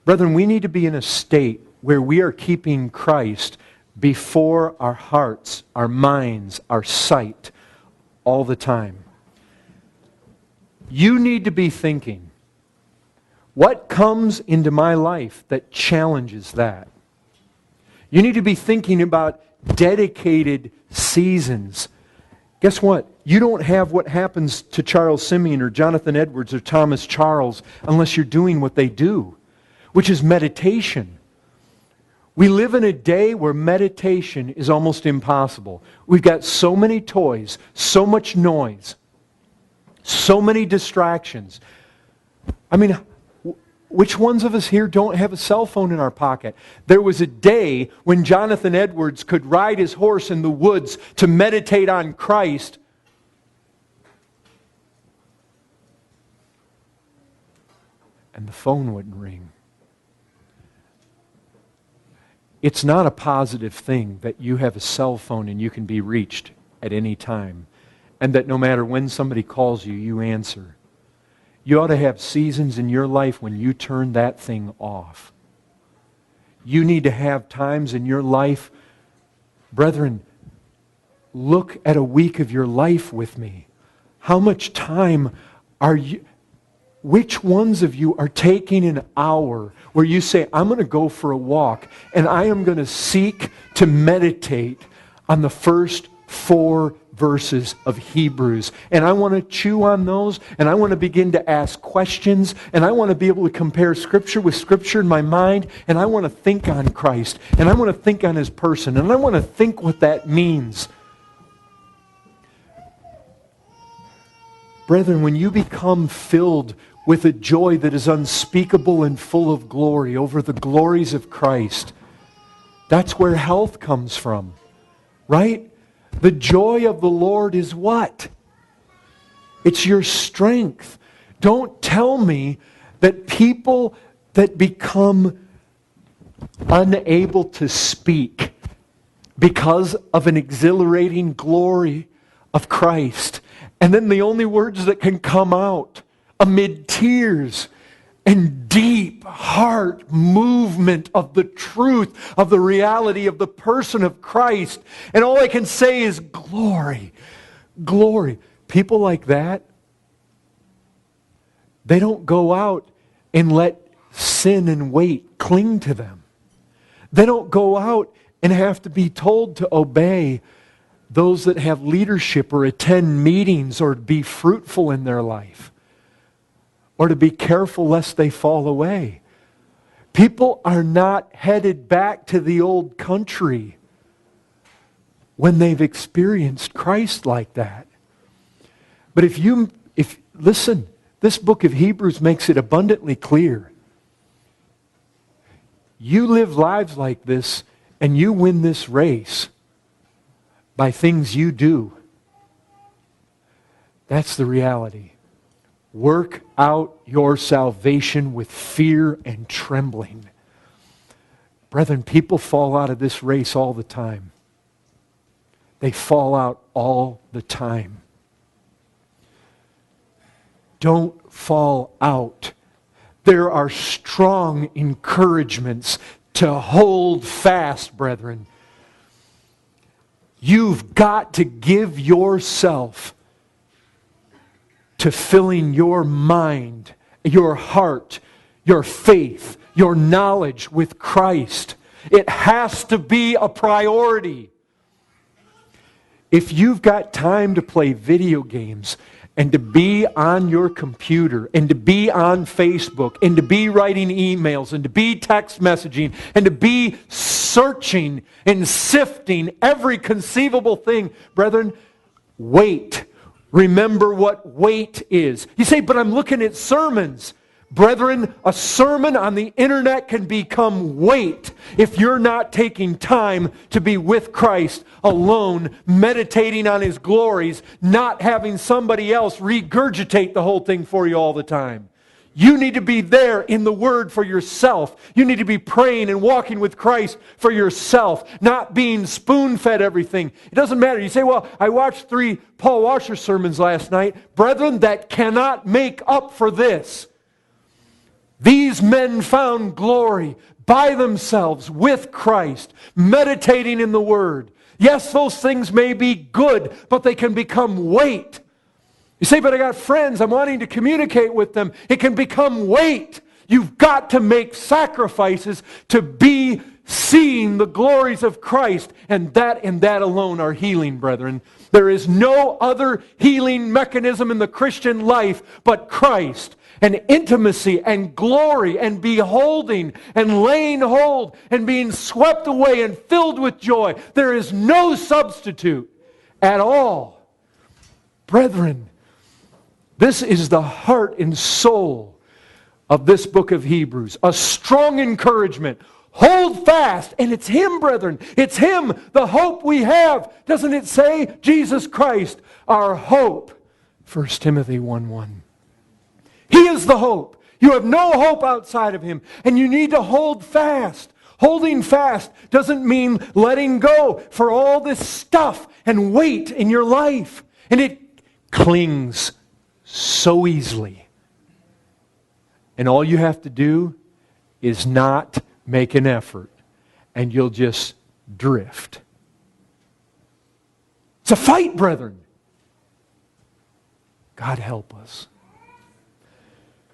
Brethren, we need to be in a state where we are keeping Christ before our hearts, our minds, our sight all the time. You need to be thinking, what comes into my life that challenges that? You need to be thinking about dedicated seasons. Guess what? You don't have what happens to Charles Simeon or Jonathan Edwards or Thomas Charles unless you're doing what they do, which is meditation. We live in a day where meditation is almost impossible. We've got so many toys, so much noise, so many distractions. I mean, which ones of us here don't have a cell phone in our pocket? There was a day when Jonathan Edwards could ride his horse in the woods to meditate on Christ. And the phone wouldn't ring. It's not a positive thing that you have a cell phone and you can be reached at any time, and that no matter when somebody calls you, you answer. You ought to have seasons in your life when you turn that thing off. You need to have times in your life, brethren, look at a week of your life with me. How much time are you... Which ones of you are taking an hour where you say, I'm going to go for a walk and I am going to seek to meditate on the first 4 verses of Hebrews. And I want to chew on those, and I want to begin to ask questions, and I want to be able to compare Scripture with Scripture in my mind, and I want to think on Christ, and I want to think on His person, and I want to think what that means. Brethren, when you become filled with a joy that is unspeakable and full of glory over the glories of Christ, that's where health comes from, right? The joy of the Lord is what? It's your strength. Don't tell me that people that become unable to speak because of an exhilarating glory of Christ, and then the only words that can come out amid tears and deep heart movement of the truth of the reality of the person of Christ, and all I can say is glory, glory. People like that, they don't go out and let sin and weight cling to them. They don't go out and have to be told to obey those that have leadership or attend meetings or be fruitful in their life, or to be careful lest they fall away. People are not headed back to the old country when they've experienced Christ like that. But listen, this book of Hebrews makes it abundantly clear. You live lives like this and you win this race by things you do. That's the reality. Work out your salvation with fear and trembling. Brethren, people fall out of this race all the time. They fall out all the time. Don't fall out. There are strong encouragements to hold fast, brethren. You've got to give yourself to filling your mind, your heart, your faith, your knowledge with Christ. It has to be a priority. If you've got time to play video games and to be on your computer and to be on Facebook and to be writing emails and to be text messaging and to be searching and sifting every conceivable thing, brethren, wait. Remember what wait is. You say, but I'm looking at sermons. Brethren, a sermon on the internet can become weight if you're not taking time to be with Christ alone, meditating on His glories, not having somebody else regurgitate the whole thing for you all the time. You need to be there in the Word for yourself. You need to be praying and walking with Christ for yourself, not being spoon-fed everything. It doesn't matter. You say, well, I watched 3 Paul Washer sermons last night. Brethren, that cannot make up for this. These men found glory by themselves with Christ, meditating in the Word. Yes, those things may be good, but they can become weight. You say, but I got friends, I'm wanting to communicate with them. It can become weight. You've got to make sacrifices to be seeing the glories of Christ, and that alone are healing, brethren. There is no other healing mechanism in the Christian life but Christ, and intimacy and glory and beholding and laying hold and being swept away and filled with joy. There is no substitute at all. Brethren, this is the heart and soul of this book of Hebrews. A strong encouragement. Hold fast. And it's Him, brethren. It's Him, the hope we have. Doesn't it say? Jesus Christ, our hope. 1 Timothy 1:1. He is the hope. You have no hope outside of Him. And you need to hold fast. Holding fast doesn't mean letting go for all this stuff and weight in your life. And it clings so easily. And all you have to do is not make an effort, and you'll just drift. It's a fight, brethren. God help us.